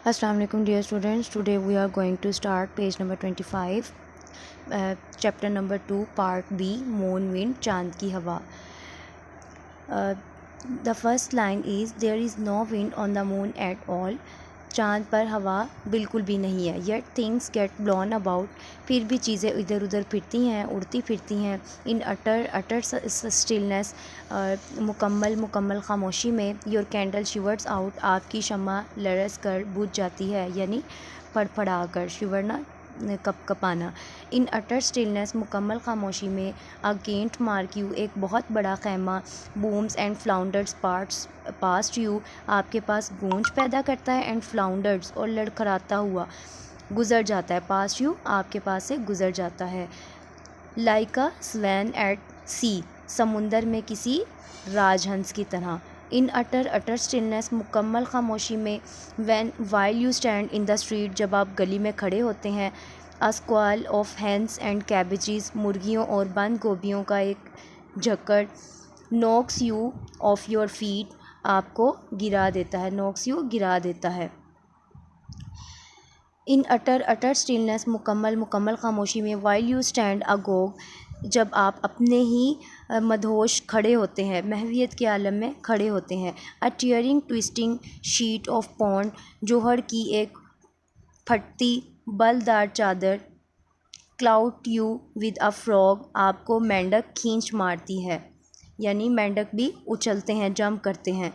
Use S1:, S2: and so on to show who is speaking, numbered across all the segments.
S1: Assalamu alaikum dear students. Today we are going to start page number 25, chapter number 2, part B, moon wind, चांद की हवा. The first line is there is no wind on the moon at all. चांद पर हवा बिल्कुल भी नहीं है. Yet things get blown about. फिर भी चीज़ें इधर उधर फिरती हैं, उड़ती फिरती हैं. In utter stillness, मुकम्मल खामोशी में. Your candle shivers out. आपकी शम्मा लरस कर बुझ जाती है, यानी फड़फड़ा कर. शिवरना कपाना. इन अटर स्टिलनेस, मुकम्मल खामोशी में. अगेंस्ट मार्क यू, एक बहुत बड़ा खैमा. बूम्स एंड फ्लाउंडर्स पास्ट यू, आपके पास गूंज पैदा करता है. एंड फ्लाउंडर्स, और लड़खड़ाता हुआ गुज़र जाता है. पास्ट यू, आपके पास से गुज़र जाता है. लाइक अ स्वैन एट सी, समुंदर में किसी राजहंस की तरह. इन अटर स्टिलनेस, मुकम्मल खामोशी में. While you stand in the street, जब आप गली में खड़े होते हैं. A squall of hens and cabbages, मुर्गियों और बंद गोभियों का एक झक्कड़. Knocks you off your feet, आपको गिरा देता है. नॉक्स यू, गिरा देता है. इन अटर स्टिलनेस, मुकम्मल खामोशी में. वाइल यू स्टैंड अगोग, जब आप अपने ही मदहोश खड़े होते हैं, महवियत के आलम में खड़े होते हैं. A tearing twisting sheet of pond, जोहर की एक फटती बलदार चादर. Cloud you with a frog, आपको मेंढक खींच मारती है, यानी मेंढक भी उछलते हैं, जंप करते हैं.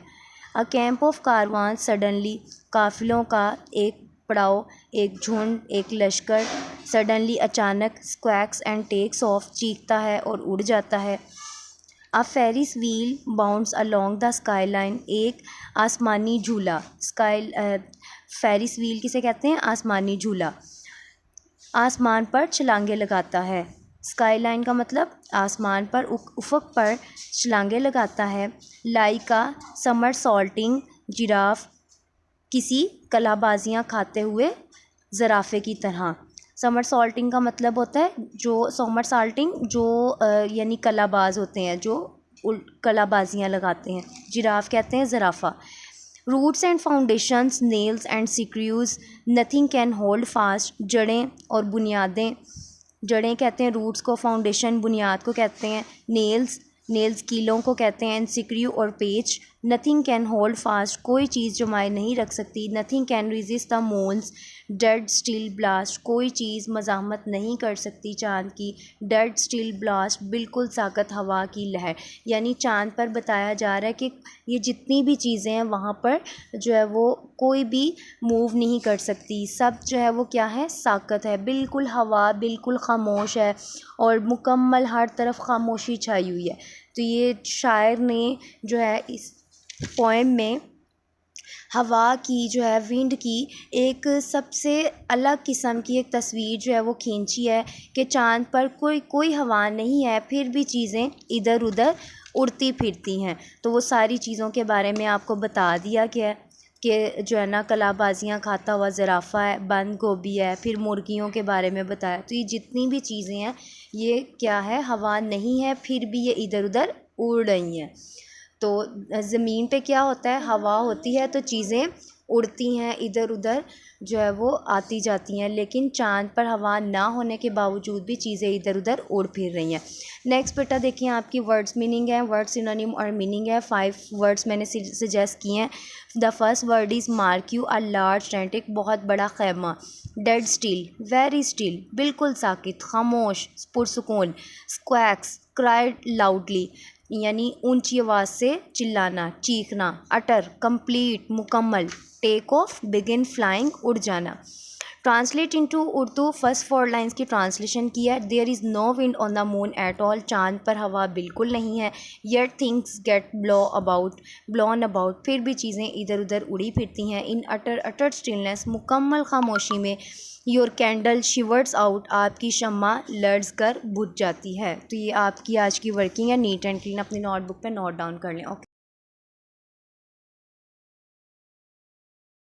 S1: A camp of caravan suddenly, काफिलों का एक पड़ाव, एक झुंड, एक लश्कर. सडनली, अचानक. स्क्वैक्स एंड टेक्स ऑफ, चीखता है और उड़ जाता है. A Ferris wheel bounds along the skyline, एक आसमानी झूला. फेरिस व्हील किसे कहते हैं? आसमानी झूला. आसमान पर छलांगे लगाता है. स्काई लाइन का मतलब आसमान पर, उफ़क़ पर छलांगे लगाता है. लाइका समर सॉल्टिंग जिराफ, किसी कलाबाजियाँ खाते हुए ज़राफ़े की तरह. समर सॉल्टिंग का मतलब होता है समर सॉल्टिंग जो यानी कलाबाज होते हैं, जो कलाबाजियाँ लगाते हैं. जिराफ कहते हैं ज़राफ़ा. Roots and foundations, nails and screws, nothing can hold fast, जड़ें और बुनियादें. जड़ें कहते हैं रूट्स को, फाउंडेशन बुनियाद को कहते हैं. नेल्स कीलों को कहते हैं. सिक्रू और पेच. नथिंग कैन होल्ड फास्ट, कोई चीज़ जमाए नहीं रख सकती. Nothing can resist the moons dead still blast, कोई चीज़ मज़ाहमत नहीं कर सकती चाँद की. डेड स्टिल ब्लास्ट, बिल्कुल साकत हवा की लहर. यानी चाँद पर बताया जा रहा है कि ये जितनी भी चीज़ें हैं वहाँ पर जो है वो कोई भी मूव नहीं कर सकती. सब जो है वो क्या है? साकत है. बिल्कुल हवा बिल्कुल खामोश है और मुकम्मल हर तरफ खामोशी छाई हुई है. तो ये शायर ने जो है इस पोएम में हवा की जो है, विंड की एक सबसे अलग किस्म की एक तस्वीर जो है वो खींची है कि चाँद पर कोई हवा नहीं है, फिर भी चीज़ें इधर उधर उड़ती फिरती हैं. तो वो सारी चीज़ों के बारे में आपको बता दिया गया है कि जो है ना कलाबाजियाँ खाता हुआ ज़राफ़ा है, बंद गोभी है, फिर मुर्गियों के बारे में बताया. तो ये जितनी भी चीज़ें हैं ये क्या है? हवा नहीं है, फिर भी ये इधर उधर उड़ रही हैं. तो ज़मीन पे क्या होता है? हवा होती है तो चीज़ें उड़ती हैं, इधर उधर जो है वो आती जाती हैं. लेकिन चाँद पर हवा ना होने के बावजूद भी चीज़ें इधर उधर उड़ फिर रही हैं. नेक्स्ट बेटा देखिए आपकी वर्ड्स मीनिंग है, वर्ड सिनोनिम और मीनिंग है. 5 वर्ड्स मैंने सजेस्ट किए हैं. The first word is mark you. A large tent, एक बहुत बड़ा खैमा. डेड स्टिल, वेरी स्टिल, बिल्कुल साकित, खामोश, पुरसुकून. स्क्वैक्स, क्राइड लाउडली, यानी ऊंची आवाज़ से चिल्लाना, चीखना. अटर, कंप्लीट, मुकम्मल. टेक ऑफ, बिगिन फ्लाइंग, उड़ जाना. Translate into Urdu. First 4 lines की ट्रांसलेशन की है. There is no wind on the moon at all, चाँद पर हवा बिल्कुल नहीं है. Yet things get blown about, फिर भी चीज़ें इधर उधर उड़ी फिरती हैं. इन अटर स्टिलनेस, मुकम्मल खामोशी में. योर कैंडल शिवर्स आउट, आपकी शम्मा लर्ज कर बुझ जाती है. तो ये आपकी आज की वर्किंग है. नीट एंड क्लीन अपनी नोटबुक पे नोट डाउन कर लें. ओके.